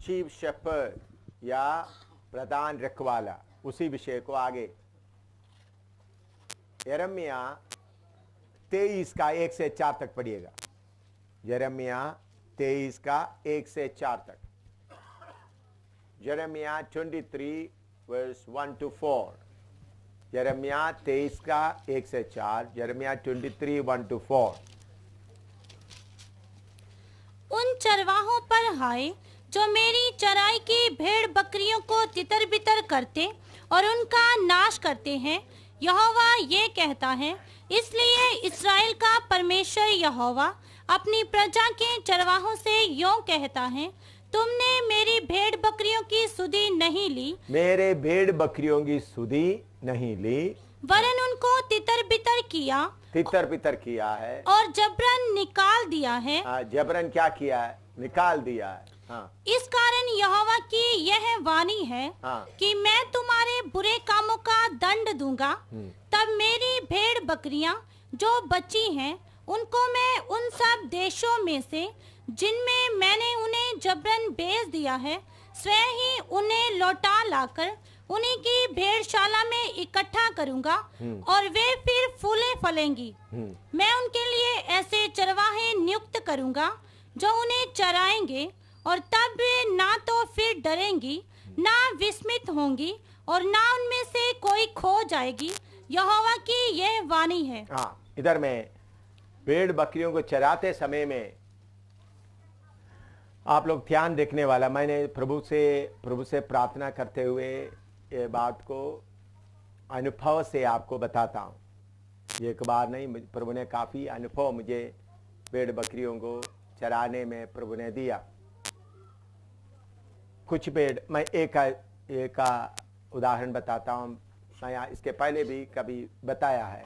Chief shepherd या प्रधान रखवाला, उसी विषय को आगे यिर्मयाह 23 का 1 से 4 तक पढ़िएगा। यिर्मयाह 23 का 1 से 4 तक। यिर्मयाह 23 वर्स 1 to 4। यिर्मयाह 23 का 1 से 4। यिर्मयाह 23 1 to 4। उन चरवाहों पर हाय जो मेरी चराई की भेड़ बकरियों को तितर बितर करते और उनका नाश करते हैं। यहोवा ये कहता है, इसलिए इस्राएल का परमेश्वर यहोवा अपनी प्रजा के चरवाहों से यों कहता है, तुमने मेरी भेड़ बकरियों की सुधि नहीं ली, मेरे भेड़ बकरियों की सुधि नहीं ली, वरन उनको तितर बितर किया, तितर बितर किया है और जबरन निकाल दिया है। जबरन क्या किया है? निकाल दिया है। इस कारण यहोवा की यह वाणी है कि मैं तुम्हारे बुरे कामों का दंड दूंगा। तब मेरी भेड़ बकरियां जो बची हैं, उनको मैं उन सब देशों में से जिनमें मैंने उन्हें जबरन बेच दिया है, स्वयं ही उन्हें लौटा लाकर उन्हीं की भेड़शाला में इकट्ठा करूंगा और वे फिर फूले फलेंगी। मैं उनके लिए ऐसे चरवाहे नियुक्त करूंगा जो उन्हें चराएंगे, और तब वे ना तो फिर डरेंगी, ना विस्मित होंगी, और ना उनमें से कोई खो जाएगी। यहोवा की यह वाणी है। इधर में भेड़ बकरियों को चराते समय में आप लोग ध्यान देखने वाला, मैंने प्रभु से प्रार्थना करते हुए ये बात को अनुभव से आपको बताता हूँ। एक बार नहीं, प्रभु ने काफी अनुभव मुझे भेड़ बकरियों को चराने में प्रभु ने दिया। कुछ भेड़, मैं एक उदाहरण बताता हूँ। मैं इसके पहले भी कभी बताया है।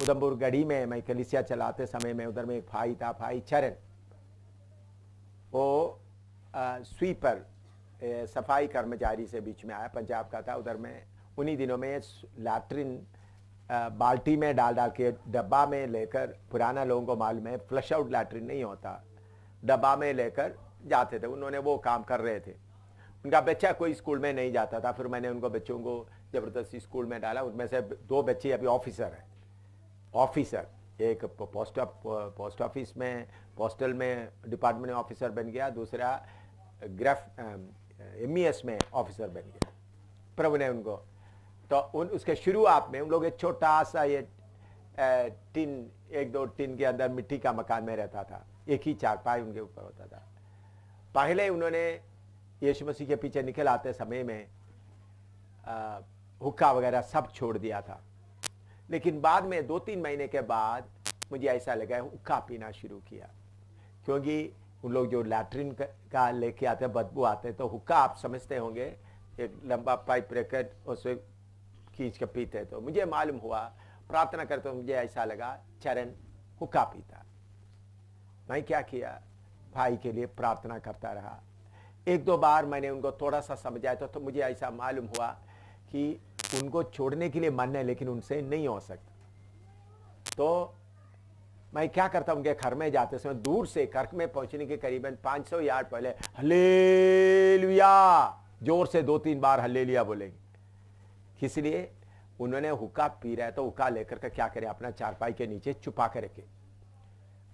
उधमपुर गढ़ी में मैं कलीसिया चलाते समय में उधर में एक भाई था, भाई चरण। वो स्वीपर सफाई कर्मचारी से बीच में आया, पंजाब का था। उधर में उन्हीं दिनों में लैट्रिन बाल्टी में डाल के डब्बा में लेकर, पुराना लोगों को मालूम है फ्लश आउट लैट्रिन नहीं होता, डब्बा में लेकर जाते थे। उन्होंने वो काम कर रहे थे। उनका बच्चा कोई स्कूल में नहीं जाता था, फिर मैंने उनको बच्चों को जबरदस्ती स्कूल में डाला। उनमें से 2 बच्चे अभी ऑफिसर हैं। ऑफिसर, एक पोस्ट ऑफिस में, पोस्टल में डिपार्टमेंट में ऑफिसर बन गया, दूसरा MES में ऑफिसर बन गया। प्रभु ने उनको तो उसके शुरुआत में उन लोग एक छोटा सा ये टिन, 1-2 टिन के अंदर मिट्टी का मकान में रहता था। एक ही चारपाई उनके ऊपर होता था। पहले उन्होंने यीशु मसीह के पीछे निकल आते समय में हुक्का वगैरह सब छोड़ दिया था। लेकिन बाद में 2-3 महीने के बाद मुझे ऐसा लगा हुक्का पीना शुरू किया, क्योंकि उन लोग जो लैट्रिन का लेके आते हैं, बदबू आते हैं, तो हुक्का आप समझते होंगे, एक लंबा पाइप रखकर उससे खींच के पीते। तो मुझे मालूम हुआ, प्रार्थना करते तो मुझे ऐसा लगा चरण हुक्का पीता। मैं क्या किया, भाई के लिए प्रार्थना करता रहा। 1-2 बार मैंने उनको थोड़ा सा समझाया तो मुझे ऐसा मालूम हुआ कि उनको छोड़ने के लिए मन है, लेकिन उनसे नहीं हो सकता। तो मैं क्या करता, उनके घर में जाते समय दूर से घर में पहुंचने के करीबन 500 यार्ड पहले हल्लेलुया जोर से 2-3 बार हल्लेलुया बोलेंगे। इसलिए उन्होंने हुक्का पी रहा है तो हुक्का लेकर के क्या करे, अपना चारपाई के नीचे छुपा कर रखे।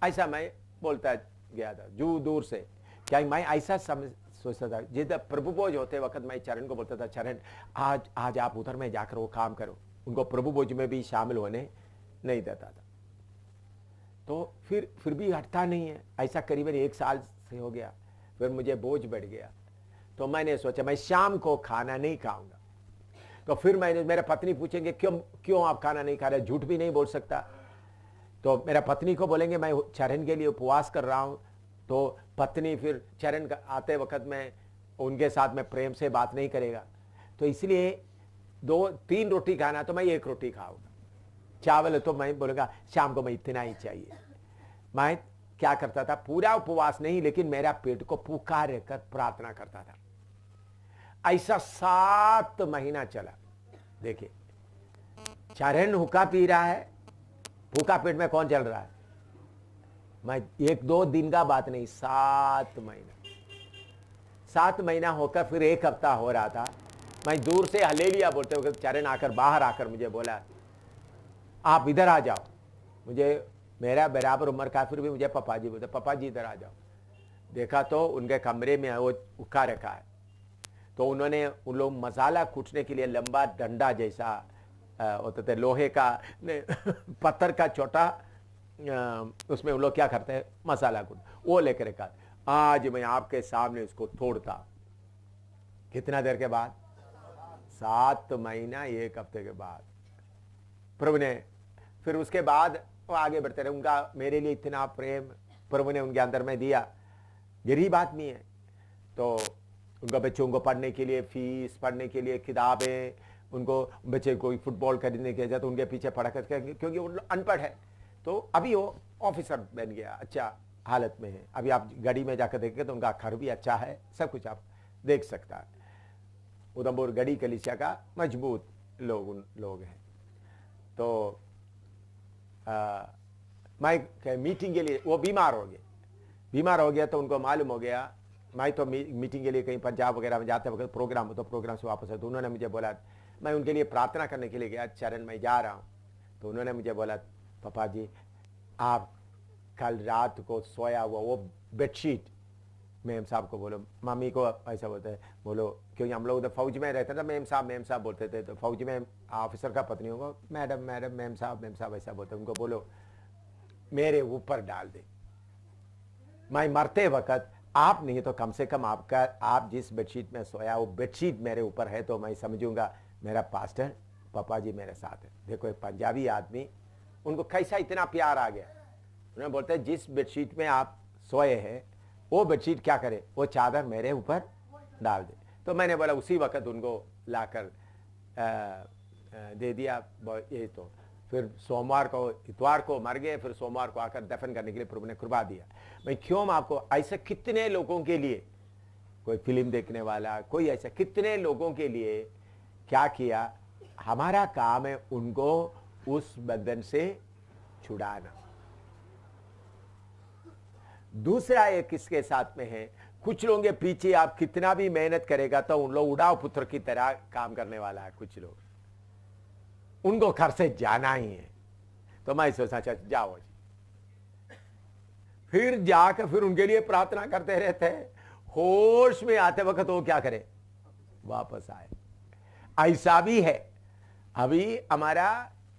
ऐसा मैं बोलता गया था जू दूर से। क्या मैं ऐसा सोचता था, जिद प्रभु भोज होते वक्त मैं चरण को बोलता था, चरण आज आप उधर में जाकर वो काम करो। उनको प्रभु भोज में भी शामिल होने नहीं देता था। तो फिर भी हटता नहीं है। ऐसा करीबन 1 साल से हो गया। फिर मुझे बोझ बढ़ गया। तो मैंने सोचा मैं शाम को खाना नहीं खाऊंगा। तो फिर मैंने, मेरा पत्नी पूछेंगे क्यों आप खाना नहीं खा रहे, झूठ भी नहीं बोल सकता। तो मेरा पत्नी को बोलेंगे मैं चरण के लिए उपवास कर रहा हूं। तो पत्नी फिर चरण आते वक्त में उनके साथ में प्रेम से बात नहीं करेगा। तो इसलिए 2-3 रोटी खाना तो मैं 1 रोटी खाऊंगा। चावल तो मैं बोलूंगा शाम को मैं इतना ही चाहिए। मैं क्या करता था, पूरा उपवास नहीं, लेकिन मेरा पेट को पुकार कर प्रार्थना करता था। ऐसा 7 महीना चला। देखिए, चरण हुक्का पी रहा है, भूखा पेट में कौन चल रहा है? मैं 1-2 दिन का बात नहीं, 7 महीना 7 महीना होकर फिर 1 हफ्ता हो रहा था, मैं दूर से हालेलुया बोलते हुए चरण आकर बाहर आकर मुझे बोला, आप इधर आ जाओ। मुझे मेरा बराबर उम्र का, फिर भी मुझे पापा जी बोलते, पापा जी इधर आ जाओ। देखा तो उनके कमरे में वो उका रखा है। तो उन्होंने उन लोग मसाला कूटने के लिए लंबा डंडा जैसा होता था, लोहे का पत्थर का छोटा, उसमें उन लोग क्या करते हैं मसाला कूट, वो लेकर रखा। आज मैं आपके सामने उसको तोड़ता। कितना देर के बाद? 7 महीना 1 हफ्ते के बाद प्रभु ने, फिर उसके बाद वो आगे बढ़ते रहे। उनका मेरे लिए इतना प्रेम प्रभु ने उनके अंदर में दिया। गरीब आदमी है तो उनका बच्चों को पढ़ने के लिए फीस, पढ़ने के लिए किताबें, उनको बच्चे कोई फुटबॉल खरीदने के जाए तो उनके पीछे पढ़ा कर, क्योंकि वो अनपढ़ है। तो अभी वो ऑफिसर बन गया, अच्छा हालत में है। अभी आप गाड़ी में जाकर देखेंगे तो उनका घर भी अच्छा है, सब कुछ आप देख सकता है। उधमपुर गढ़ी कलीसिया का मजबूत लोग हैं। तो मैं मीटिंग के लिए, वो बीमार हो गया तो उनको मालूम हो गया, मैं तो मीटिंग के लिए कहीं पंजाब वगैरह में जाते वक्त प्रोग्राम हो, तो प्रोग्राम से वापस आए तो उन्होंने मुझे बोला, मैं उनके लिए प्रार्थना करने के लिए गया, चरण में जा रहा हूँ। तो उन्होंने मुझे बोला, पापा जी आप कल रात को सोया हुआ वो बेडशीट, मेम साहब को बोलो, मम्मी को ऐसा बोलते हैं, बोलो, क्योंकि हम लोग उधर फौज में रहते थे, मेम साहब बोलते थे। तो फौज में ऑफिसर का पत्नी होगा, मैडम मेम साहब ऐसा बोलते, उनको बोलो मेरे ऊपर डाल दे। मैं मरते वक्त आप नहीं तो कम से कम आप जिस बेडशीट में सोया वो बेडशीट मेरे ऊपर है, तो मैं समझूंगा मेरा पास्टर पापा जी मेरे साथ है। देखो एक पंजाबी आदमी, उनको कैसा इतना प्यार आ गया। उन्होंने बोलते हैं जिस बेडशीट में आप सोए हैं वो बेडशीट क्या करे, वो चादर मेरे ऊपर डाल दे। तो मैंने बोला उसी वक्त उनको लाकर दे दिया। ये तो फिर सोमवार को, इतवार को मर गए, फिर सोमवार को आकर दफन करने के लिए प्रभु ने कृपा दिया। मैं क्यों आपको, ऐसे कितने लोगों के लिए, कोई फिल्म देखने वाला, कोई ऐसा कितने लोगों के लिए क्या किया, हमारा काम है उनको उस बंधन से छुड़ाना। दूसरा एक किसके साथ में है, कुछ लोगों के पीछे आप कितना भी मेहनत करेगा तो उन लोग उड़ाव पुत्र की तरह काम करने वाला है। कुछ लोग उनको घर से जाना ही है, तो मैं सोचा जाओ जी। फिर जाकर फिर उनके लिए प्रार्थना करते रहते हैं। होश में आते वक्त वो क्या करे, वापस आए। ऐसा भी है। अभी हमारा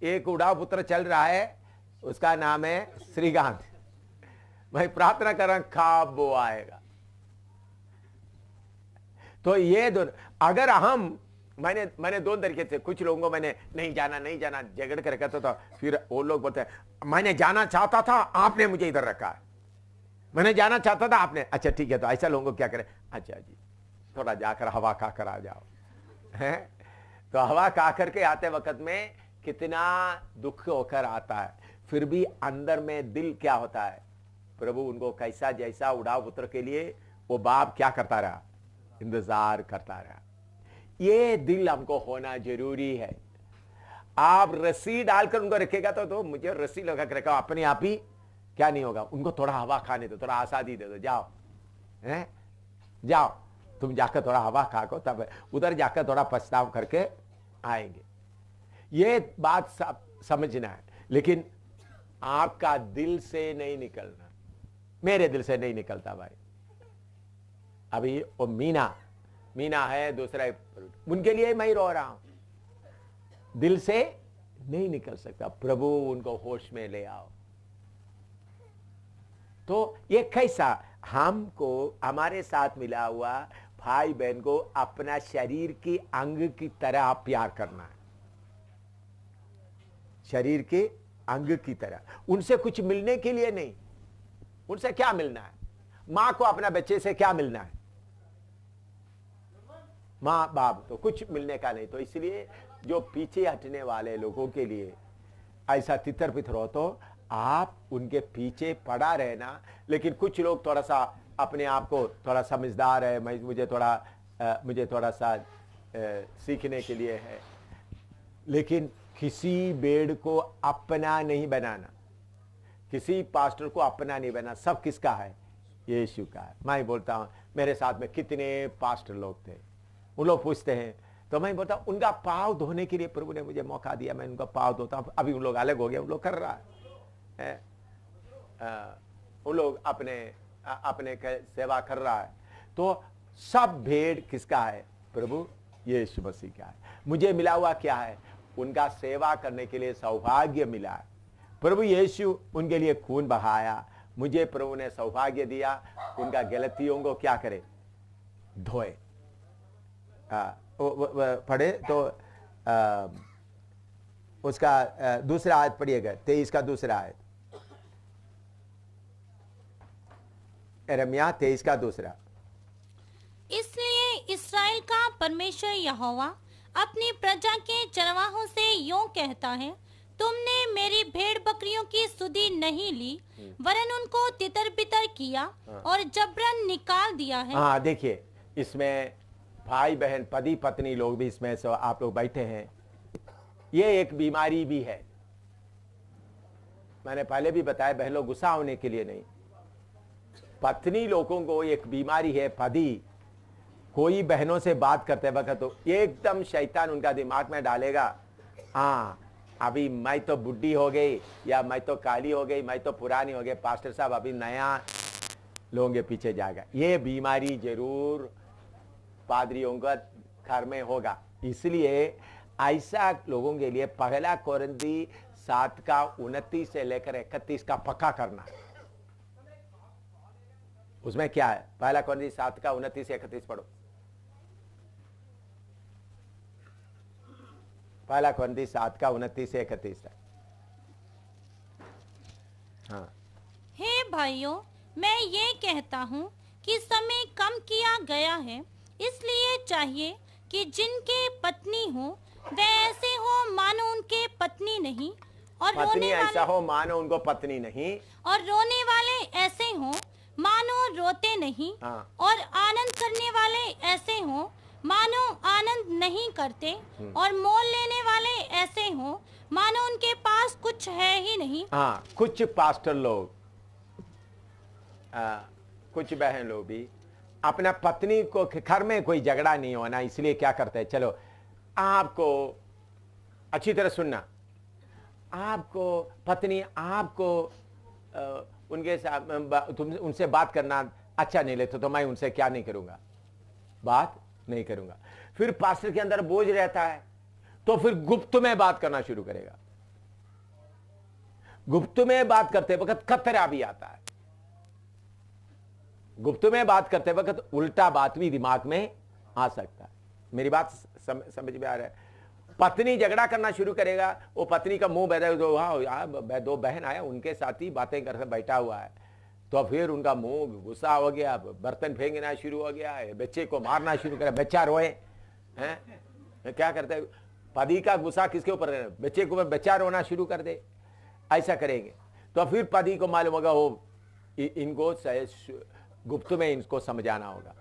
एक उड़ाव पुत्र चल रहा है, उसका नाम है श्रीकांत। मैं प्रार्थना कर रहा, खाब वो आएगा। तो ये दोनों, अगर हम, मैंने 2 तरीके से कुछ लोगों को मैंने नहीं जाना झगड़ कर रखा था। फिर वो लोग बोलते हैं मैंने जाना चाहता था, आपने मुझे इधर रखा है। मैंने जाना चाहता था, आपने, अच्छा ठीक है। तो ऐसा लोगों को क्या करें, अच्छा जी थोड़ा जाकर हवा खा कर आ जाओ, है। तो हवा खा करके आते वक्त में कितना दुख होकर आता है, फिर भी अंदर में दिल क्या होता है, प्रभु उनको कैसा जैसा उड़ाव पुत्र के लिए वो बाप क्या करता रहा, इंतजार करता रहा। ये दिल हमको होना जरूरी है। आप रस्सी डालकर उनको रखेगा तो मुझे रस्सी लगा कर रखा, अपने आप ही क्या नहीं होगा। उनको थोड़ा हवा खाने दो, थोड़ा आजादी दे दो, जाओ हैं, जाओ तुम जाकर थोड़ा हवा खा को, तब उधर जाकर थोड़ा पछताव करके आएंगे। ये बात समझना है, लेकिन आपका दिल से नहीं निकलना। मेरे दिल से नहीं निकलता भाई। अभी वो मीना है, दूसरा उनके लिए मैं रो रहा हूं, दिल से नहीं निकल सकता। प्रभु उनको होश में ले आओ। तो ये कैसा, हमको हमारे साथ मिला हुआ भाई बहन को अपना शरीर की अंग की तरह प्यार करना है, शरीर के अंग की तरह। उनसे कुछ मिलने के लिए नहीं। उनसे क्या मिलना है, मां को अपना बच्चे से क्या मिलना है, मां बाप तो कुछ मिलने का नहीं। तो इसलिए जो पीछे हटने वाले लोगों के लिए ऐसा तितर पितर हो तो आप उनके पीछे पड़ा रहना। लेकिन कुछ लोग थोड़ा सा अपने आप को थोड़ा समझदार है, मुझे थोड़ा सा सीखने के लिए है, लेकिन किसी भेड़ को अपना नहीं बनाना, किसी पास्टर को अपना नहीं बनाना। सब किसका है, यीशु का है। मैं बोलता हूँ मेरे साथ में कितने पास्टर लोग थे, उन लोग पूछते हैं तो मैं बोलता हूँ उनका पाँव धोने के लिए प्रभु ने मुझे मौका दिया, मैं उनका पाँव धोता हूँ। अभी उन लोग अलग हो गए, उन लोग कर रहा है, उन लोग अपने सेवा कर रहा है। तो सब भेड़ किसका है? प्रभु यीशु मसीह का है। मुझे मिला हुआ क्या है? उनका सेवा करने के लिए सौभाग्य मिला है। प्रभु यीशु उनके लिए खून बहाया, मुझे प्रभु ने सौभाग्य दिया उनका गलतियों को क्या करे? धोए। पढ़े तो उसका दूसरा आयत पढ़िएगा, 23 का दूसरा आयत, यिर्मयाह 23 का दूसरा। इसलिए इस्राएल का परमेश्वर यहोवा अपनी प्रजा के चरवाहों से यूं कहता है, तुमने मेरी भेड़ बकरियों की सुधि नहीं ली, वरन उनको तितर बितर किया और जबरन निकाल दिया है। हाँ, देखिए इसमें भाई बहन पति पत्नी लोग भी इसमें से आप लोग बैठे हैं। ये एक बीमारी भी है, मैंने पहले भी बताया, बहन लोग गुस्सा होने के लिए नहीं। पत्नी लोगों को एक बीमारी है, पति कोई बहनों से बात करते वक्त तो एकदम शैतान उनका दिमाग में डालेगा, हाँ अभी मैं तो बुढ़ी हो गई, या मैं तो काली हो गई, मैं तो पुरानी हो गई, पास्टर साहब अभी नया लोगों के पीछे जाएगा। ये बीमारी जरूर पादरियों का घर में होगा। इसलिए ऐसा लोगों के लिए पहला कोरिन्थी 7 का 29 से लेकर 31 का पक्का करना। उसमें क्या है? पहला कोरिन्थी 7 का 29 से 31 पढ़ो। पहला कोरिन्थी 7 का 29 से 31 है। हाँ। हे भाइयों, मैं ये कहता हूँ कि समय कम किया गया है, इसलिए चाहिए कि जिनके पत्नी हो वे ऐसे हो मानो उनके पत्नी नहीं, और पत्नी ऐसा हो मानो उनको पत्नी नहीं, और रोने वाले ऐसे हो मानो रोते नहीं, और आनंद करने वाले ऐसे हो मानो आनंद नहीं करते, और मोल लेने वाले ऐसे हो मानो उनके पास कुछ है ही नहीं। हाँ, कुछ पास्टर लोग, कुछ बहन लोग भी अपना पत्नी को, घर में कोई झगड़ा नहीं होना इसलिए क्या करते हैं, चलो आपको अच्छी तरह सुनना, आपको पत्नी आपको उनके साथ तुम उनसे बात करना अच्छा नहीं लगता तो मैं उनसे क्या नहीं करूंगा, बात नहीं करूंगा। फिर पास्टर के अंदर बोझ रहता है तो फिर गुप्त में बात करना शुरू करेगा। गुप्त में बात करते वक्त खतरा भी आता है। गुप्त में बात करते वक्त उल्टा बात भी दिमाग में आ सकता है। मेरी बात समझ में आ रहा है? पत्नी झगड़ा करना शुरू करेगा, वो पत्नी का मुंह बैठा, दो बहन आया उनके साथ ही बातें करके बैठा हुआ है, तो फिर उनका मुंह गुस्सा हो गया, बर्तन फेंकना शुरू हो गया है, बच्चे को मारना शुरू करा, बच्चा रोए हैं, क्या करते हैं? पति का गुस्सा किसके ऊपर है? बच्चे के ऊपर, बच्चा रोना शुरू कर दे, ऐसा करेंगे तो फिर पति को मालूम होगा वो इनको गुप्त में इनको समझाना होगा।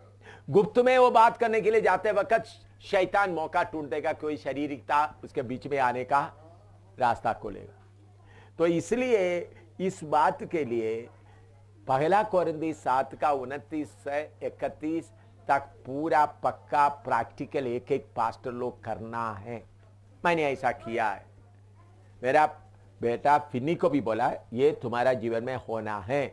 गुप्त में वो बात करने के लिए जाते वक्त शैतान मौका ढूंढ देगा, कोई शारीरिकता उसके बीच में आने का रास्ता खोलेगा। तो इसलिए इस बात के लिए पहला कोरिन्थी 7 का 29 से 31 तक पूरा पक्का प्रैक्टिकल एक एक पास्टर लोग करना है। मैंने ऐसा किया है, मेरा बेटा फिनी को भी बोला ये तुम्हारा जीवन में होना है।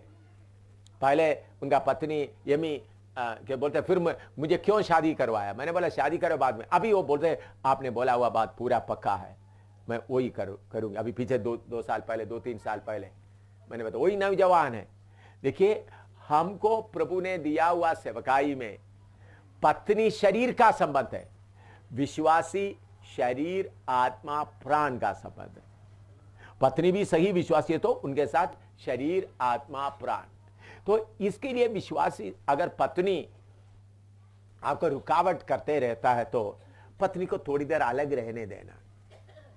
पहले उनका पत्नी यमी क्या बोलते फिर मुझे क्यों शादी करवाया, मैंने बोला शादी करो बाद में। अभी वो बोलते आपने बोला हुआ बात पूरा पक्का है, मैं वही करूंगी। अभी पीछे 2 साल पहले, 2-3 साल पहले मैंने बताया वही नौजवान है। देखिए हमको प्रभु ने दिया हुआ सेवकाई में पत्नी शरीर का संबंध है, विश्वासी शरीर आत्मा प्राण का संबंध है। पत्नी भी सही विश्वासी है तो उनके साथ शरीर आत्मा प्राण। तो इसके लिए विश्वासी अगर पत्नी आपको रुकावट करते रहता है तो पत्नी को थोड़ी देर अलग रहने देना।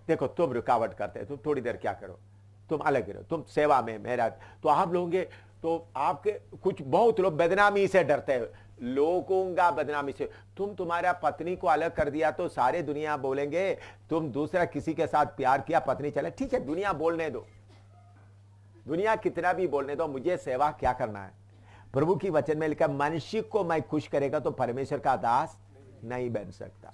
देखो तुम रुकावट करते तुम थोड़ी देर क्या करो, तुम अलग रहो, तुम सेवा में मेरा, तो आप लोग तो आपके कुछ बहुत लोग बदनामी से डरते हैं, लोगों का बदनामी से। तुम तुम्हारा पत्नी को अलग कर दिया तो सारे दुनिया बोलेंगे तुम दूसरा किसी के साथ प्यार किया, पत्नी चले, ठीक है दुनिया बोलने दो, दुनिया कितना भी बोलने दो, मुझे सेवा क्या करना है। प्रभु की वचन में लिखा, मनुष्य को मैं खुश करेगा तो परमेश्वर का दास नहीं बन सकता।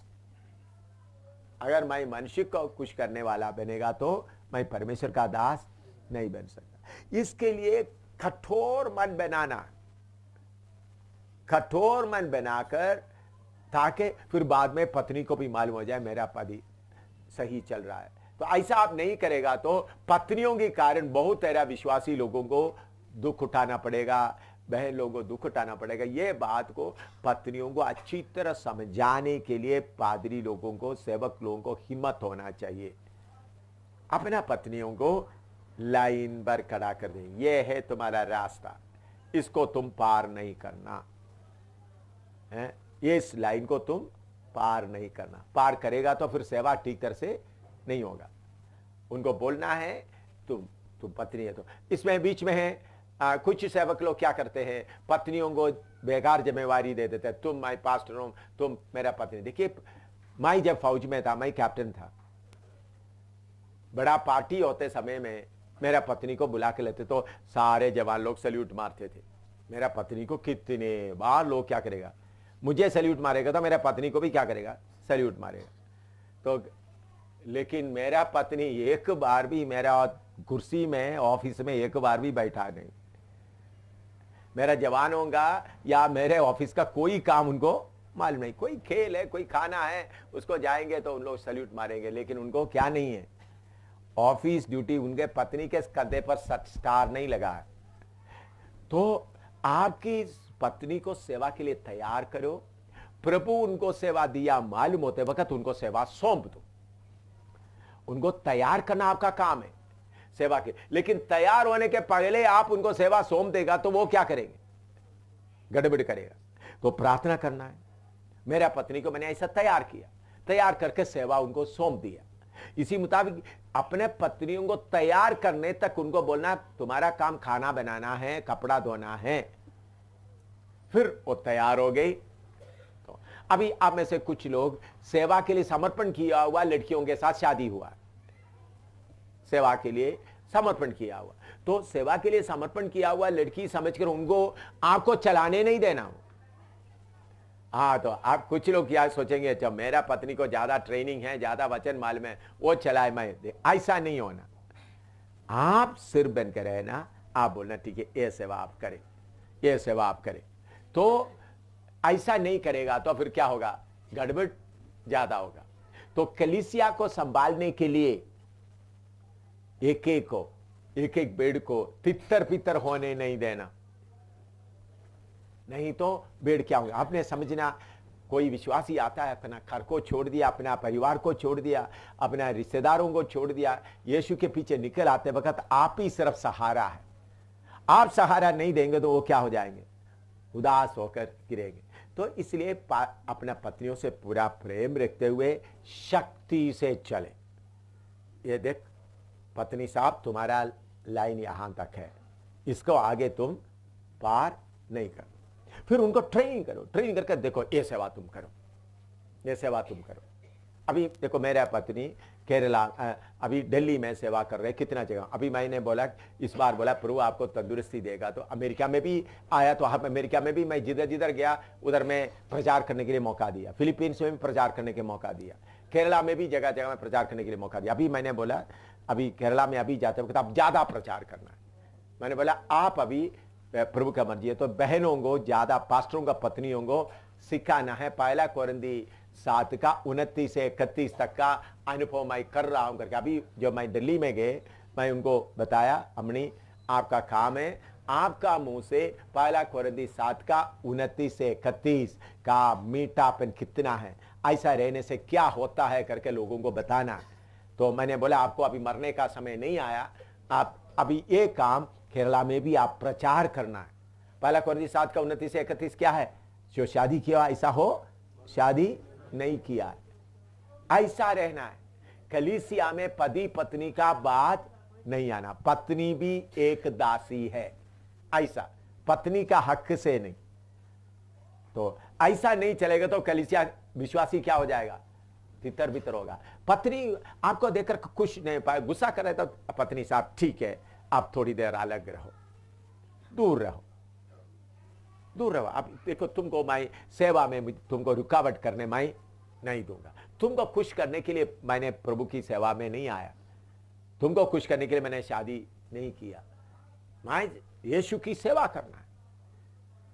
अगर मैं मनुष्य को खुश करने वाला बनेगा तो मैं परमेश्वर का दास नहीं बन सकता। इसके लिए कठोर मन बनाना, कठोर मन बनाकर, ताकि फिर बाद में पत्नी को भी मालूम हो जाए मेरा पति सही चल रहा है। तो ऐसा आप नहीं करेगा तो पत्नियों के कारण बहुत तरह विश्वासी लोगों को दुख उठाना पड़ेगा, बहन लोगों को दुख उठाना पड़ेगा। ये बात को पत्नियों को अच्छी तरह समझाने के लिए पादरी लोगों को, सेवक लोगों को हिम्मत होना चाहिए। अपना पत्नियों को लाइन पर खड़ा कर दें, ये है तुम्हारा रास्ता, इसको तुम पार नहीं करना है, इस लाइन को तुम पार नहीं करना। पार करेगा तो फिर सेवा ठीक तरह से नहीं होगा। उनको बोलना है तुम पत्नी है। तो इसमें बीच में है कुछ सेवक लोग क्या करते हैं, पत्नियों को बेकार जिम्मेवारी दे देते हैं, तुम मैं पास्टर हूं, तुम मेरा पत्नी। देखिए, मैं जब फौज में था, मैं कैप्टन था, बड़ा पार्टी होते समय में मेरा पत्नी को बुला के लेते तो सारे जवान लोग सैल्यूट मारते थे। मेरा पत्नी को कितने बार लोग क्या करेगा, मुझे सैल्यूट मारेगा तो मेरा पत्नी को भी क्या करेगा, सैल्यूट मारेगा। तो लेकिन मेरा पत्नी एक बार भी मेरा कुर्सी में ऑफिस में एक बार भी बैठा नहीं। मेरा जवान होगा या मेरे ऑफिस का कोई काम उनको मालूम नहीं, कोई खेल है, कोई खाना है, उसको जाएंगे तो उन लोग सैल्यूट मारेंगे, लेकिन उनको क्या नहीं है, ऑफिस ड्यूटी उनके पत्नी के कंधे पर स्टार नहीं लगा है। तो आपकी पत्नी को सेवा के लिए तैयार करो। प्रभु उनको सेवा दिया मालूम होते वक्त उनको सेवा सौंप दो। उनको तैयार करना आपका काम है सेवा के, लेकिन तैयार होने के पहले आप उनको सेवा सौंप देगा तो वो क्या करेंगे, गड़बड़ करेगा। तो प्रार्थना करना है, मेरा पत्नी को मैंने ऐसा तैयार किया, तैयार करके सेवा उनको सौंप दिया। इसी मुताबिक अपने पत्नियों को तैयार करने तक उनको बोलना तुम्हारा काम खाना बनाना है, कपड़ा धोना है, फिर वो तैयार हो गई। तो अभी आप में से कुछ लोग सेवा के लिए समर्पण किया हुआ लड़कियों के साथ शादी हुआ, सेवा के लिए समर्पण किया हुआ, तो सेवा के लिए समर्पण किया हुआ लड़की समझकर उनको आपको चलाने नहीं देना। हाँ, तो आप कुछ लोग क्या सोचेंगे, जब मेरा पत्नी को ज्यादा ट्रेनिंग है, ज्यादा वचन मालूम है, वो चलाए मैं दे। ऐसा नहीं होना। आप सिर बनकर रहना, आप बोलना ठीक है ये सेवा आप करें, ये सेवा आप करें। तो ऐसा नहीं करेगा तो फिर क्या होगा, गड़बड़ ज्यादा होगा। तो कलीसिया को संभालने के लिए एक एक बेड़ को तितर पितर होने नहीं देना, नहीं तो बेड़ क्या होगा। आपने समझना, कोई विश्वासी आता है, अपना घर को छोड़ दिया, अपना परिवार को छोड़ दिया, अपना रिश्तेदारों को छोड़ दिया, यीशु के पीछे निकल आते वक्त आप ही सिर्फ सहारा है। आप सहारा नहीं देंगे तो वो क्या हो जाएंगे, उदास होकर गिरेंगे। तो इसलिए अपना पत्नियों से पूरा प्रेम रखते हुए शक्ति से चले। ये देख पत्नी साहब, तुम्हारा लाइन यहां तक है, इसको आगे तुम पार नहीं करो। फिर उनको ट्रेनिंग करो, ट्रेनिंग करके देखो ये सेवा तुम करो, ये सेवा तुम करो। अभी देखो मेरा पत्नी केरला, अभी दिल्ली में सेवा कर रहे, कितना जगह। अभी मैंने बोला, इस बार बोला प्रभु आपको तंदुरुस्ती देगा, तो अमेरिका में भी आया, तो अमेरिका में भी मैं जिधर जिधर गया उधर में प्रचार करने के लिए मौका दिया, फिलीपींस में भी प्रचार करने के मौका दिया, केरला में भी जगह जगह में प्रचार करने के लिए मौका दिया। अभी मैंने बोला, अभी केरला में अभी जाते वक्त आप ज्यादा प्रचार करना है। मैंने बोला आप अभी प्रभु का मर्जी है तो बहनों को ज्यादा, पास्टरों का पत्नियों को सिखाना है। पहला कोरिन्थी 7 का 29 से 31 तक का अनुभव मैं कर रहा हूं करके। अभी जो मैं दिल्ली में गए, मैं उनको बताया, अम्मी आपका काम है, आपका मुंह से पहला कोरिन्थी 7 का 29 से 31 का मीठापन कितना है, ऐसा रहने से क्या होता है करके लोगों को बताना। तो मैंने बोला आपको अभी मरने का समय नहीं आया, आप अभी ये काम केरला में भी आप प्रचार करना है। पहला कोरिन्थी 7 का 29 से 31 क्या है, जो शादी किया ऐसा हो, शादी नहीं किया है, ऐसा रहना है। कलीसिया में पति पत्नी का बात नहीं आना, पत्नी भी एक दासी है, ऐसा पत्नी का हक से नहीं। तो ऐसा नहीं चलेगा तो कलीसिया विश्वासी क्या हो जाएगा, तितर बितर होगा। पत्नी आपको देखकर खुश नहीं पाए, गुस्सा कर रहे तो पत्नी साहब ठीक है आप थोड़ी देर अलग रहो, दूर रहो, दूर रहो। अब देखो, तुमको मैं सेवा में तुमको रुकावट करने मैं नहीं दूंगा। तुमको खुश करने के लिए मैंने प्रभु की सेवा में नहीं आया, तुमको खुश करने के लिए मैंने शादी नहीं किया। मैं यीशु की सेवा करना है,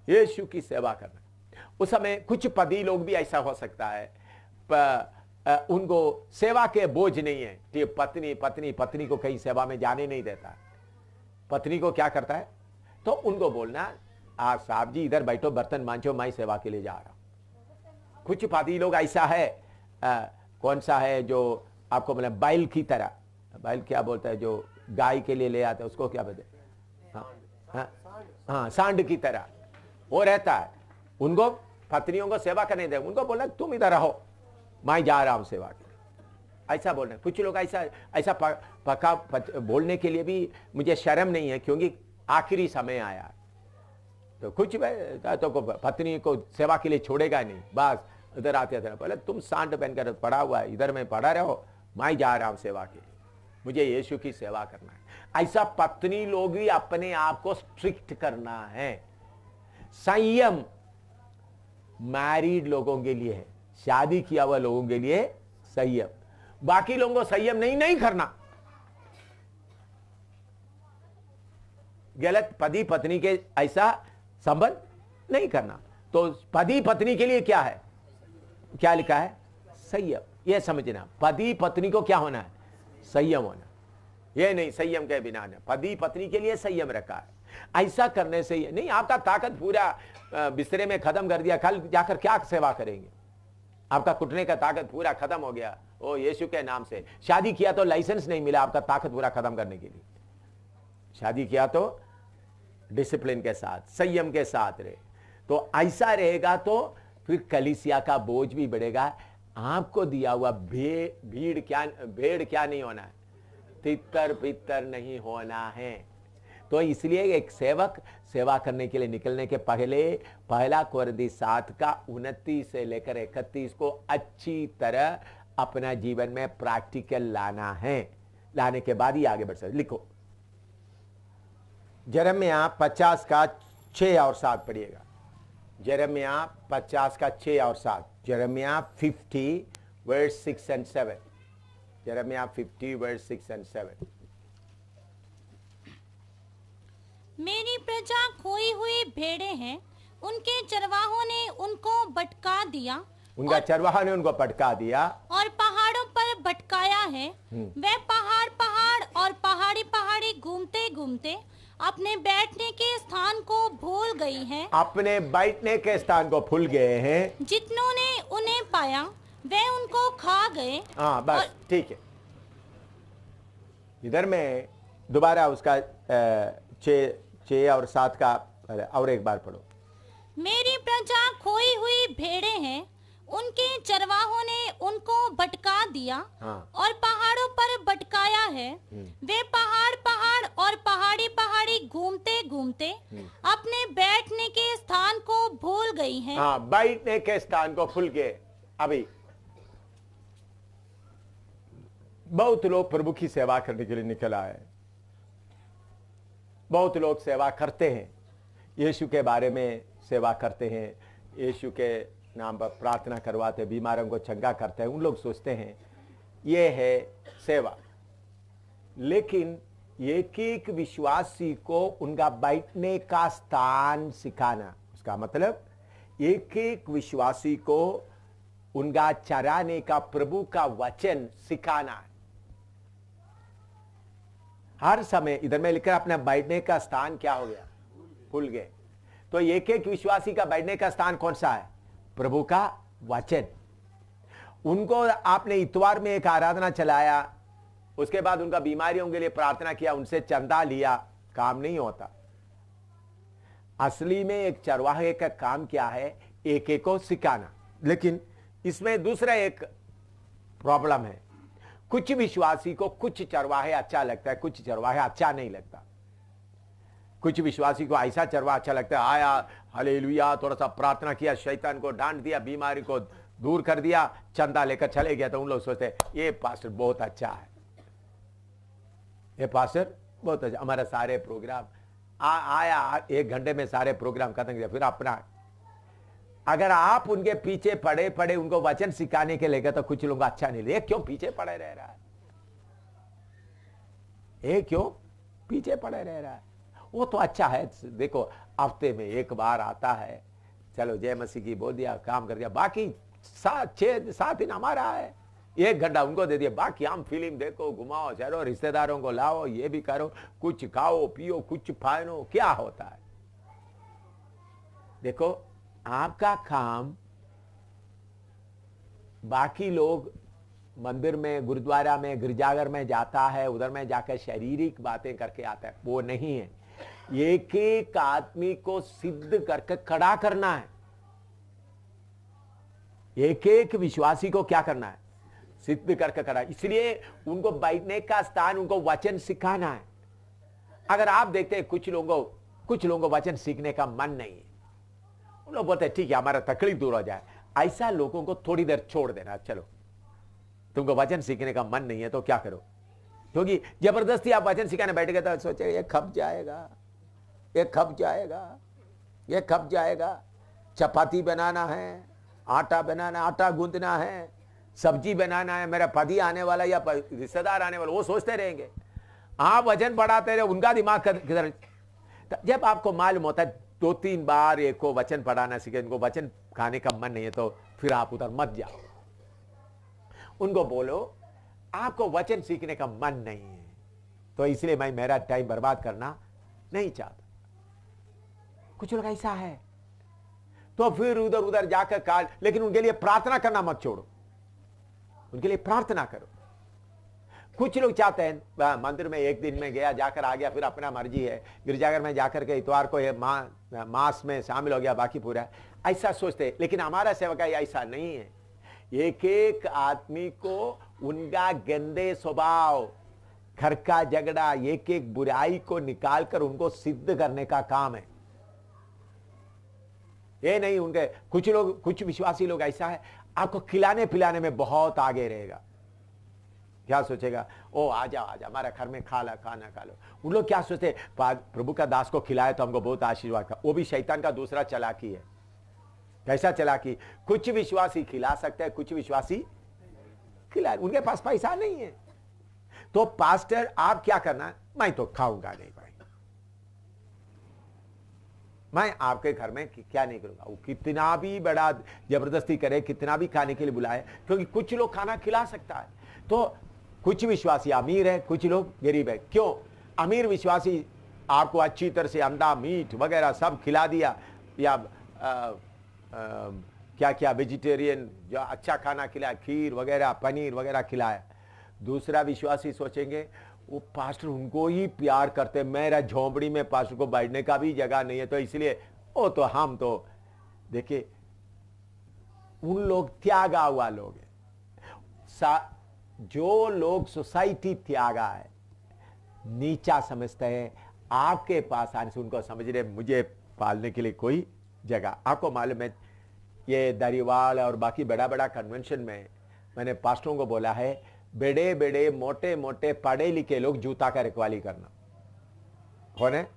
यीशु की सेवा करना है। उस समय कुछ पदी लोग भी ऐसा हो सकता है, उनको सेवा के बोझ नहीं है कि पत्नी को कहीं सेवा में जाने नहीं देता। पत्नी को क्या करता है, तो उनको बोलना, साहब जी इधर बैठो, बर्तन मांजो, मैं सेवा के लिए जा रहा हूं। कुछ पदी लोग ऐसा है, कौन सा है जो आपको मतलब बैल की तरह, बैल क्या बोलता है जो गाय के लिए ले आता है, उसको क्या बोलते हैं, हाँ सांड की तरह वो रहता है। उनको पत्नियों को सेवा करने दे, उनको बोलना तुम इधर रहो, मैं जा रहा हूं सेवा के लिए, ऐसा बोलना। कुछ लोग ऐसा पक्का बोलने के लिए भी मुझे शर्म नहीं है, क्योंकि आखिरी समय आया। तो कुछ तो पत्नी को सेवा के लिए छोड़ेगा नहीं, बस इधर आते थे, पहले तुम सांड पहनकर पड़ा हुआ है, इधर में पड़ा रहो, मैं जा रहा हूं सेवा के लिए, मुझे यीशु की सेवा करना है। ऐसा पत्नी लोग भी अपने आप को स्ट्रिक्ट करना है। संयम मैरिड लोगों के लिए है, शादी किया हुआ लोगों के लिए संयम, बाकी लोगों को संयम नहीं करना। गलत पति पत्नी के ऐसा संबंध नहीं करना। तो पति पत्नी के लिए क्या है, क्या लिखा है, संयम। यह समझना, पति पत्नी को क्या होना है, संयम होना। यह नहीं संयम के बिना ना, पति पत्नी के लिए संयम रखा है। ऐसा करने से नहीं, आपका ताकत पूरा बिस्तरे में खत्म कर दिया, कल जाकर क्या सेवा करेंगे, आपका कुटने का ताकत पूरा खत्म हो गया, ओ यीशु के नाम से। शादी किया तो लाइसेंस नहीं मिला आपका ताकत पूरा खत्म करने के लिए। शादी किया तो डिसिप्लिन के साथ, संयम के साथ रहे, तो ऐसा रहेगा तो फिर कलीसिया का बोझ भी बढ़ेगा। आपको दिया हुआ भेड़ क्या नहीं होना है, तितर पितर नहीं होना है। तो इसलिए एक सेवक सेवा करने के लिए निकलने के पहले पहला कोरिन्थी 7 का 29 से लेकर 31 को अच्छी तरह अपना जीवन में प्रैक्टिकल लाना है। लाने के बाद ही आगे बढ़ सकते। लिखो यिर्मयाह 50 का 6 और 7 पढ़िएगा। यिर्मयाह 50 का 6 और 7, यिर्मयाह 50 वर्स 6 and 7, यिर्मयाह 50 वर्स 6 and 7। मेरी प्रजा खोई हुई भेड़ें हैं, उनके चरवाहों ने उनको भटका दिया, उनका चरवाहा ने उनको भटका दिया और पहाड़ों पर भटकाया है। वे पहाड़ पहाड़ और पहाड़ी पहाड़ी घूमते घूमते अपने बैठने के स्थान को भूल गई हैं। अपने बैठने के स्थान को भूल गए हैं। जितनों ने उन्हें पाया वे उनको खा गए। हाँ बस ठीक है। इधर में दोबारा उसका 6 और 7 का और एक बार पढ़ो। मेरी प्रजा खोई हुई भेड़ें हैं, उनके चरवाहों ने उनको भटका दिया। हाँ। और पहाड़ों पर भटकाया है। वे पहाड़ पहाड़ और पहाड़ी पहाड़ी घूमते घूमते अपने बैठने के स्थान को भूल गई हैं। हाँ, बैठने के स्थान को भूल गए। अभी बहुत लोग प्रभु की सेवा करने के लिए निकल आए, बहुत लोग सेवा करते हैं, यीशु के बारे में सेवा करते हैं, यीशु के नाम पर प्रार्थना करवाते, बीमारों को चंगा करते हैं। उन लोग सोचते हैं ये है सेवा, लेकिन एक एक विश्वासी को उनका बैठने का स्थान सिखाना, उसका मतलब एक एक विश्वासी को उनका चराने का प्रभु का वचन सिखाना है। हर समय इधर में लिखकर अपना बैठने का स्थान क्या हो गया, भूल गए। तो एक एक विश्वासी का बैठने का स्थान कौन सा है, प्रभु का वचन। उनको आपने इतवार में एक आराधना चलाया, उसके बाद उनका बीमारियों के लिए प्रार्थना किया, उनसे चंदा लिया, काम नहीं होता। असली में एक चरवाहे का काम क्या है, एक एक को सिखाना। लेकिन इसमें दूसरा एक प्रॉब्लम है, कुछ विश्वासी को कुछ चरवाहे अच्छा लगता है, कुछ चरवाहे अच्छा नहीं लगता। कुछ विश्वासी को ऐसा चरवाहा अच्छा लगता है, आया हालेलुया, थोड़ा सा प्रार्थना किया, शैतान को डांट दिया, बीमारी को दूर कर दिया, चंदा लेकर चले गया, तो उन लोग सोचते हैं ये पास्टर बहुत अच्छा है, ये पास्टर बहुत अच्छा, हमारा सारे प्रोग्राम आया 1 घंटे में सारे प्रोग्राम खत्म किया, फिर अपना। अगर आप उनके पीछे पड़े पड़े उनको वचन सिखाने के लेकर, तो कुछ लोगों को अच्छा नहीं लगे। क्यों पीछे पड़े रह रहा है, ये क्यों पीछे पड़े रह रहा है? वो तो अच्छा है, देखो हफ्ते में 1 बार आता है, चलो जय मसीह की बोल दिया, काम कर दिया, बाकी 6-7 दिन हमारा है, 1 घंटा उनको दे दिया, बाकी हम फिल्म देखो, घुमाओ चलो, रिश्तेदारों को लाओ, ये भी करो, कुछ खाओ पियो, कुछ पहनो, क्या होता है? देखो आपका काम, बाकी लोग मंदिर में, गुरुद्वारा में, गिरजाघर में जाता है, उधर में जाकर शारीरिक बातें करके आता है, वो नहीं है। एक एक आदमी को सिद्ध करके खड़ा करना है। एक एक विश्वासी को क्या करना है? सिद्ध करके खड़ा। इसलिए उनको बैठने का स्थान, उनको वचन सिखाना है। अगर आप देखते हैं कुछ लोगों को वचन सीखने का मन नहीं है, उन लोग बोलते हैं ठीक है हमारा तकलीफ दूर हो जाए, ऐसा लोगों को थोड़ी देर छोड़ देना। चलो तुमको वचन सीखने का मन नहीं है तो क्या करो, क्योंकि जबरदस्ती आप वचन सिखाने बैठ गए तो सोचे ये खप जाएगा, ये खप जाएगा, ये खप जाएगा। चपाती बनाना है, आटा बनाना, आटा गूंदना है, सब्जी बनाना है, मेरा पति आने वाला या रिश्तेदार आने वाला, वो सोचते रहेंगे। आप वचन पढ़ाते रहे, उनका दिमाग किधर। जब आपको मालूम होता है 2-3 बार एक को वचन पढ़ाना सीखे, इनको वचन खाने का मन नहीं है, तो फिर आप उधर मत जाओ। उनको बोलो आपको वचन सीखने का मन नहीं है, तो इसलिए मैं मेरा टाइम बर्बाद करना नहीं चाहता। कुछ लोग ऐसा है, तो फिर उधर उधर जाकर काल, लेकिन उनके लिए प्रार्थना करना मत छोड़ो, उनके लिए प्रार्थना करो। कुछ लोग चाहते हैं मंदिर में 1 दिन में गया, जाकर आ गया, फिर अपना मर्जी है, गिरजाघर में जाकर के इतवार को ये मास में शामिल हो गया, बाकी पूरा ऐसा सोचते। लेकिन हमारा सेवकाई ऐसा नहीं है। एक एक आदमी को उनका गंदे स्वभाव, घर का झगड़ा, एक एक बुराई को निकालकर उनको सिद्ध करने का काम है। ये नहीं उनके, कुछ विश्वासी लोग ऐसा है, आपको खिलाने पिलाने में बहुत आगे रहेगा। क्या सोचेगा, ओ आजा आजा हमारा घर में खा ला, खाना खा लो। उन लोग क्या सोचते, प्रभु का दास को खिलाए तो हमको बहुत आशीर्वाद का। वो भी शैतान का दूसरा चालाकी है। कैसा चालाकी? कुछ विश्वासी खिला सकते हैं, कुछ विश्वासी खिला, उनके पास पैसा नहीं है। तो पास्टर आप क्या करना, मैं तो खाऊंगा नहीं भाई, मैं आपके घर में क्या नहीं करूंगा। वो कितना भी बड़ा जबरदस्ती करे, कितना भी खाने के लिए बुलाए, क्योंकि कुछ लोग खाना खिला सकता है। तो कुछ विश्वासी अमीर है, कुछ लोग गरीब है। क्यों? अमीर विश्वासी आपको अच्छी तरह से अंडा, मीट वगैरह सब खिला दिया, या क्या क्या वेजिटेरियन जो अच्छा खाना खिलाया, खीर वगैरह, पनीर वगैरह खिलाया। दूसरा विश्वासी सोचेंगे वो पास्टर उनको ही प्यार करते, मेरा झोंपड़ी में पास्टर को बैठने का भी जगह नहीं है, तो इसलिए वो तो हम तो देखिए, उन लोग त्यागा हुआ लोग हैं। जो लोग सोसाइटी त्यागा है, नीचा समझते हैं, आपके पास आने से उनको समझ रहे मुझे पालने के लिए कोई जगह। आपको मालूम है ये दरिवाल और बाकी बड़ा बड़ा कन्वेंशन में मैंने पास्टरों को बोला है, बड़े बड़े मोटे मोटे पढ़े लिखे लोग जूता का रखवाली करना। कौन है?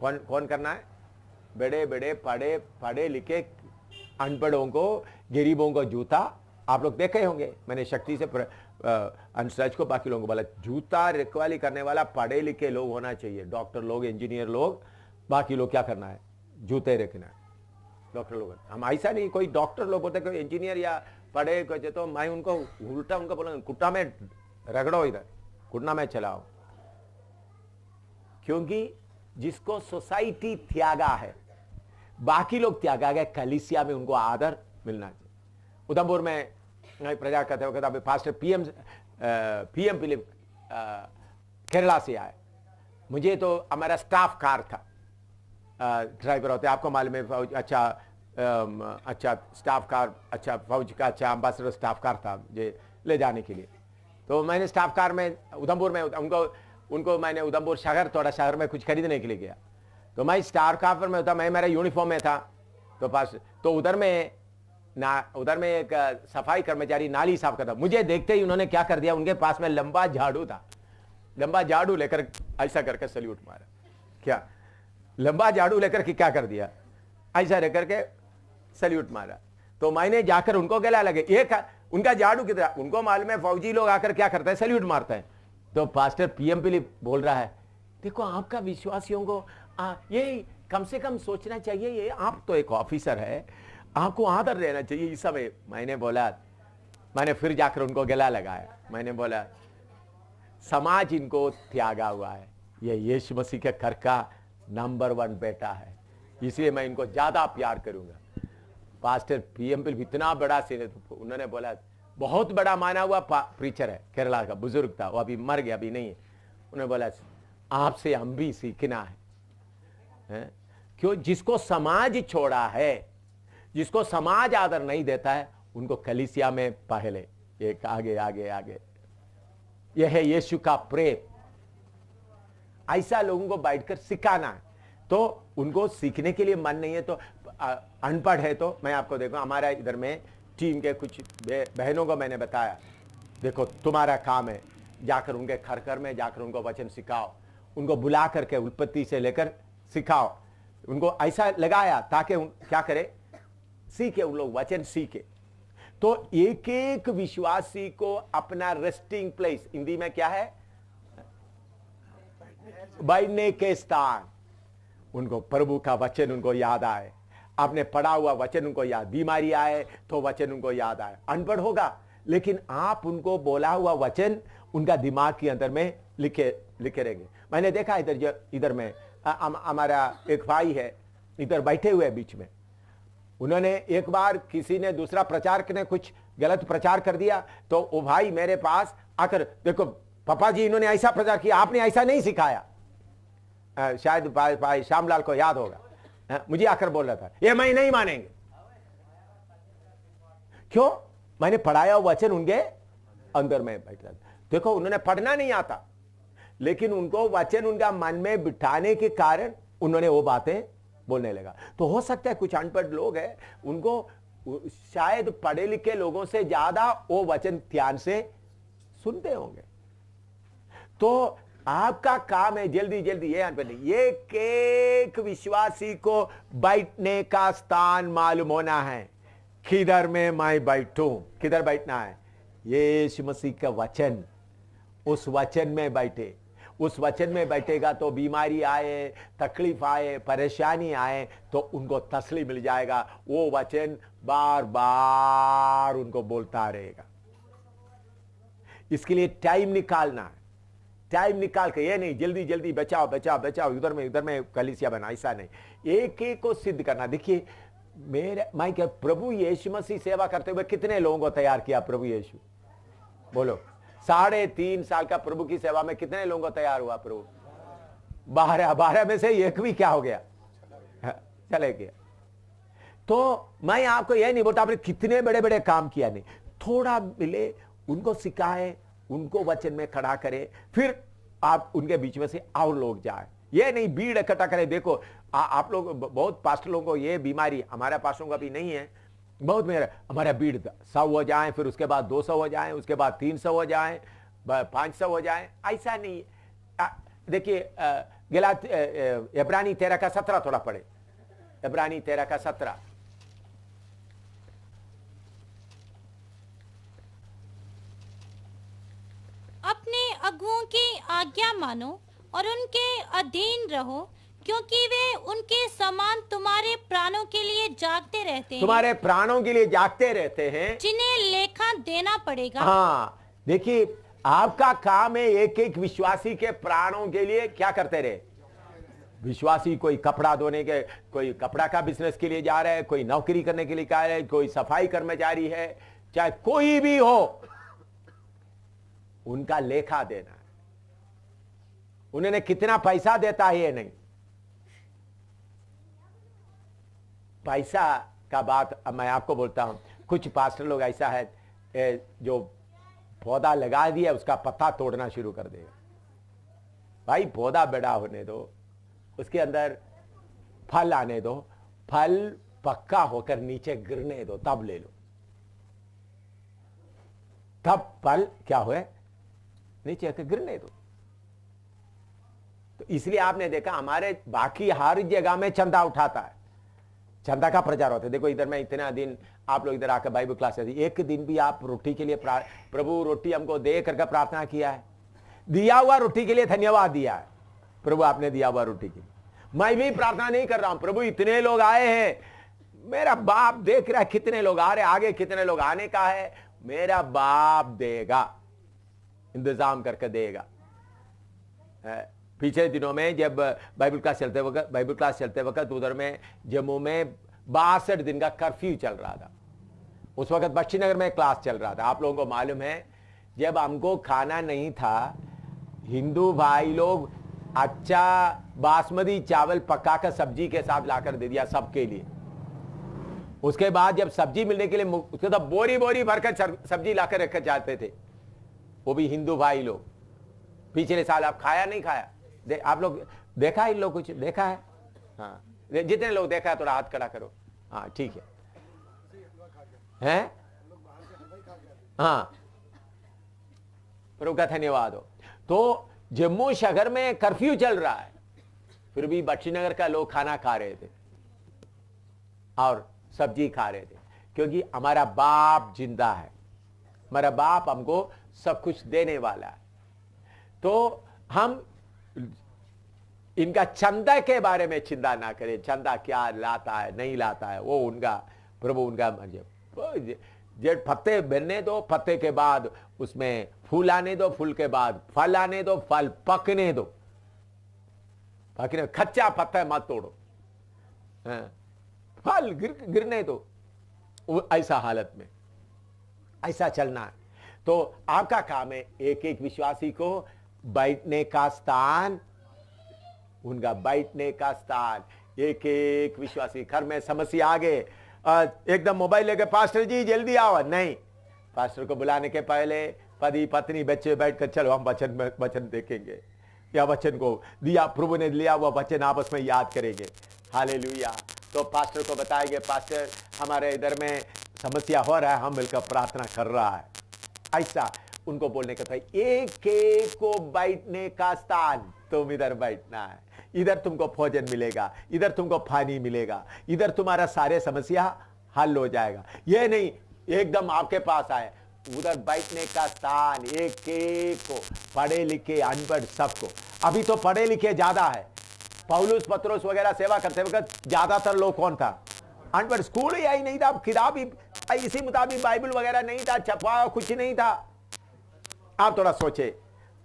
कौन करना है? बड़े बड़े पढ़े लिखे अनपढ़ों को, गरीबों को जूता। आप लोग देखे होंगे, मैंने शक्ति से अंशराज को, बाकी लोगों को बोला जूता रखवाली करने वाला पढ़े लिखे लोग होना चाहिए। डॉक्टर लोग, इंजीनियर लोग, बाकी लोग क्या करना है? जूते रखना है। डॉक्टर लोग, हम ऐसा नहीं, कोई डॉक्टर लोग होते, कोई इंजीनियर या पढ़े कहते, तो मैं उनको उल्टा उनको बोला कुट्टा में रगड़ो, इधर घुटना में चलाओ। क्योंकि जिसको सोसाइटी त्यागा है, बाकी लोग त्यागा गए, कलीसिया में उनको आदर मिलना चाहिए। उधमपुर में प्रजा कहते हो, फास्ट पीएम फिलिप केरला से आए। मुझे तो हमारा स्टाफ कार था, ड्राइवर होते, आपको मालूम है, अच्छा स्टाफ कार, अच्छा फौज का अच्छा एम्बेसडर स्टाफ कार था जे ले जाने के लिए। तो मैंने स्टाफ कार में उधमपुर में उनको मैंने उधमपुर शहर, थोड़ा शहर में कुछ खरीदने के लिए गया, तो मैं स्टाफ कार में था, मैं मेरा यूनिफॉर्म में था। तो पास तो उधर में एक सफाई कर्मचारी नाली साफ करता, मुझे देखते ही उन्होंने क्या कर दिया, उनके पास में लंबा झाड़ू था, लंबा झाड़ू लेकर ऐसा करके सल्यूट मारा। क्या लंबा झाड़ू लेकर के क्या कर दिया, ऐसा रह करके सल्यूट मारा। तो मैंने जाकर उनको गला लगे, एक उनका झाड़ू कितना, उनको मालूम है फौजी लोग आकर क्या करते हैं, सल्यूट मारते हैं। तो पास्टर पीएम फिलिप बोल रहा है, देखो आपका विश्वासियों को ये कम से कम सोचना चाहिए, ये आप तो एक ऑफिसर है, आपको आदर रहना चाहिए इस समय। मैंने बोला, मैंने फिर जाकर उनको गला लगाया, मैंने बोला समाज इनको त्यागा हुआ है, ये यीशु मसीह के घर का नंबर 1 बेटा है, इसलिए मैं इनको ज्यादा प्यार करूंगा। पास्टर पीएम फिलिप इतना बड़ा सीनियर, उन्होंने बोला बहुत बड़ा माना हुआ प्रीचर है, केरला का बुजुर्ग था, वो अभी मर गया, अभी नहीं है। उन्होंने बोला आपसे हम भी सीखना है। क्यों? जिसको समाज छोड़ा है, जिसको समाज आदर नहीं देता है, उनको कलीसिया में पहले एक आगे आगे आगे, यह है यीशु का प्रेम। ऐसा लोगों को बैठकर सिखाना है। तो उनको सीखने के लिए मन नहीं है, तो अनपढ़ है, तो मैं आपको देखो, हमारा इधर में टीम के कुछ बहनों को मैंने बताया, देखो तुम्हारा काम है जाकर उनके घर घर में जाकर उनको वचन सिखाओ, उनको बुला करके उत्पत्ति से लेकर सिखाओ, उनको ऐसा लगाया ताकि क्या करे, सीखे, उन लोग वचन सीखे। तो एक एक विश्वासी को अपना रेस्टिंग प्लेस, हिंदी में क्या है, बैठने के स्थान, उनको प्रभु का वचन उनको याद आए, आपने पढ़ा हुआ वचन उनको याद, बीमारी आए तो वचन उनको याद आए, अनपढ़ होगा लेकिन आप उनको बोला हुआ वचन उनका दिमाग के अंदर में लिखे रहेंगे। मैंने देखा इधर में हमारा एक भाई है, इधर बैठे हुए बीच में, उन्होंने एक बार किसी ने दूसरा प्रचारक ने कुछ गलत प्रचार कर दिया, तो वो भाई मेरे पास आकर, देखो पापा जी इन्होंने ऐसा प्रचार किया, आपने ऐसा नहीं सिखाया। शायद भाई श्यामलाल को याद होगा, मुझे आकर बोल रहा था, ये मैं नहीं मानेंगे। क्यों? मैंने पढ़ाया वचन उनके अंदर में बैठा। देखो उन्होंने पढ़ना नहीं आता, लेकिन उनको वचन उनका मन में बिठाने के कारण उन्होंने वो बातें बोलने लगा। तो हो सकता है कुछ अनपढ़ लोग हैं, उनको शायद पढ़े लिखे लोगों से ज्यादा वो वचन ध्यान से सुनते होंगे। तो आपका काम है जल्दी जल्दी ये एक विश्वासी को बैठने का स्थान मालूम होना है। किधर में मैं बैठूं, किधर बैठना है, यीशु मसीह का वचन, उस वचन में बैठे। उस वचन में बैठेगा तो बीमारी आए, तकलीफ आए, परेशानी आए तो उनको तसल्ली मिल जाएगा। वो वचन बार बार उनको बोलता रहेगा। इसके लिए टाइम निकालना है, टाइम निकाल के, ये नहीं जल्दी जल्दी बचाओ बचाओ बचाओ, उधर में कलीसिया बना, ऐसा नहीं, एक एक को सिद्ध करना। देखिए मैं क्या, प्रभु यीशु मसीह सेवा करते हुए कितने लोगों को तैयार किया प्रभु यीशु, बोलो 3.5 साल का प्रभु की सेवा में कितने लोगों को तैयार हुआ प्रभु? 12 में से एक भी क्या हो गया, चले गया। तो मैं आपको यह नहीं बोलता आपने कितने बड़े बड़े काम किया, नहीं, थोड़ा मिले, उनको सिखाए, उनको वचन में खड़ा करे, फिर आप उनके बीच में से और लोग जाए। ये नहीं भीड़ इकट्ठा करें। देखो आप लोग, बहुत पास्टर लोगों को ये बीमारी, हमारा पास्टरों का भी नहीं है, बहुत मेरा, हमारा भीड़ 100 हो जाए, फिर उसके बाद 200 हो जाए, उसके बाद 300 हो जाए, 500 हो जाए, ऐसा नहीं। देखिए इब्रानी 13 का 17 थोड़ा पढ़े, इब्रानी 13 का 17। अपने अगुओं की आज्ञा मानो और उनके अधीन रहो, क्योंकि वे उनके समान तुम्हारे प्राणों के लिए जागते रहते हैं। तुम्हारे प्राणों के लिए जागते रहते हैं, जिन्हें लेखा देना पड़ेगा। हाँ, देखिए आपका काम है एक एक विश्वासी के प्राणों के लिए क्या करते रहे। विश्वासी कोई कपड़ा धोने के, कोई कपड़ा का बिजनेस के लिए जा रहा है, कोई नौकरी करने के लिए जा रहा है, कोई सफाई कर्मचारी है, चाहे कोई भी हो, उनका लेखा देना है। उन्होंने कितना पैसा देता है ये नहीं, पैसा का बात अब मैं आपको बोलता हूं। कुछ पास्टर लोग ऐसा है जो पौधा लगा दिया उसका पत्ता तोड़ना शुरू कर देगा। भाई पौधा बड़ा होने दो, उसके अंदर फल आने दो, फल पक्का होकर नीचे गिरने दो, तब ले लो, तब फल क्या हुए, नीचे आकर गिरने दो। तो तो इसलिए आपने देखा हमारे बाकी हर जगह में चंदा उठाता है, चंदा का प्रचार होता है। देखो इधर मैं इतना दिन आप लोग इधर आकर बाइबल क्लास करती, एक दिन भी आप रोटी के लिए प्रभु रोटी हमको दे करके प्रार्थना किया है? दिया हुआ रोटी के लिए धन्यवाद दिया है, प्रभु आपने दिया हुआ रोटी के लिए। मैं भी प्रार्थना नहीं कर रहा हूं प्रभु इतने लोग आए हैं, मेरा बाप देख रहा है कितने लोग आ रहे, आगे कितने लोग आने का है, मेरा बाप देगा, इंतजाम करके देगा। पिछले दिनों में जब बाइबल क्लास चलते वक्त उधर में जम्मू में 62 दिन का कर्फ्यू चल रहा था। उस वक्त बख्शीनगर में क्लास चल रहा था। आप लोगों को मालूम है जब हमको खाना नहीं था, हिंदू भाई लोग अच्छा बासमती चावल पका कर सब्जी के साथ लाकर दे दिया सबके लिए। उसके बाद जब सब्जी मिलने के लिए उसके तो बोरी बोरी भरकर सब्जी लाकर रखे जाते थे, वो भी हिंदू भाई लोग। पिछले साल आप खाया नहीं खाया? आप लोग देखा है, इन लोग कुछ देखा है? हाँ, जितने लोग देखा है थोड़ा हाथ खड़ा करो। हाँ ठीक है? हाँ, प्रभु का धन्यवाद हो। तो जम्मू शहर में कर्फ्यू चल रहा है, फिर भी बख्शीनगर का लोग खाना खा रहे थे और सब्जी खा रहे थे, क्योंकि हमारा बाप जिंदा है, हमारा बाप हमको सब कुछ देने वाला है। तो हम इनका चंदा के बारे में चिंता ना करें, चंदा क्या लाता है नहीं लाता है वो उनका, प्रभु उनका जब पत्ते बनने दो, पत्ते के बाद उसमें फूल आने दो, फूल के बाद फल आने दो, फल पकने दो, पकने कच्चा पत्ता मत तोड़ो, फल गिरने दो। ऐसा हालत में ऐसा चलना है। तो आपका काम है एक एक विश्वासी को बैठने का स्थान, उनका बैठने का स्थान, एक एक विश्वासी। घर में समस्या आ गए, एकदम मोबाइल लेके पास्टर जी जल्दी आओ, नहीं, पास्टर को बुलाने के पहले पति पत्नी बच्चे बैठकर चलो हम वचन देखेंगे, या वचन को दिया प्रभु ने लिया हुआ वचन आपस में याद करेंगे। हालेलुया। तो पास्टर को बताएंगे पास्टर हमारे इधर में समस्या हो रहा है, हम मिलकर प्रार्थना कर रहा है। ऐसा उनको बोलने का था, एक एक को बैठने का स्थान, तुम इधर बैठना है, इधर तुमको भोजन मिलेगा, इधर तुमको पानी मिलेगा, इधर तुम्हारा सारे समस्या हल हो जाएगा। ये नहीं एकदम आपके पास आए, उधर बैठने का स्थान, एक एक को, पढ़े लिखे अनपढ़ सबको। अभी तो पढ़े लिखे ज्यादा है, पौलुस पत्रोस वगैरह सेवा करते वक्त ज्यादातर लोग कौन था? अनपढ़। स्कूल ही नहीं था, किताब ही इसी मुताबिक बाइबल वगैरह नहीं था, छपा कुछ नहीं था। आप थोड़ा सोचे,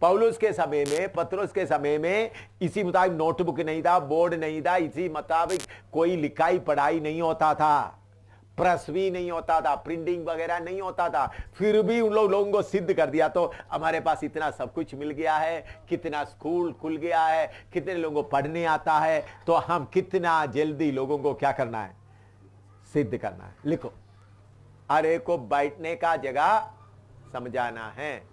पौलुस के समय में, पत्रोस के समय में इसी मुताबिक नोटबुक नहीं था, बोर्ड नहीं था, इसी मुताबिक कोई लिखाई पढ़ाई नहीं होता था, प्रेस भी नहीं होता था, प्रिंटिंग वगैरह नहीं होता था। फिर भी उन लोगों को सिद्ध कर दिया। तो हमारे पास इतना सब कुछ मिल गया है, कितना स्कूल खुल गया है, कितने लोगों को पढ़ने आता है, तो हम कितना जल्दी लोगों को क्या करना है? सिद्ध करना है। लिखो, अरे को बैठने का जगह समझाना है।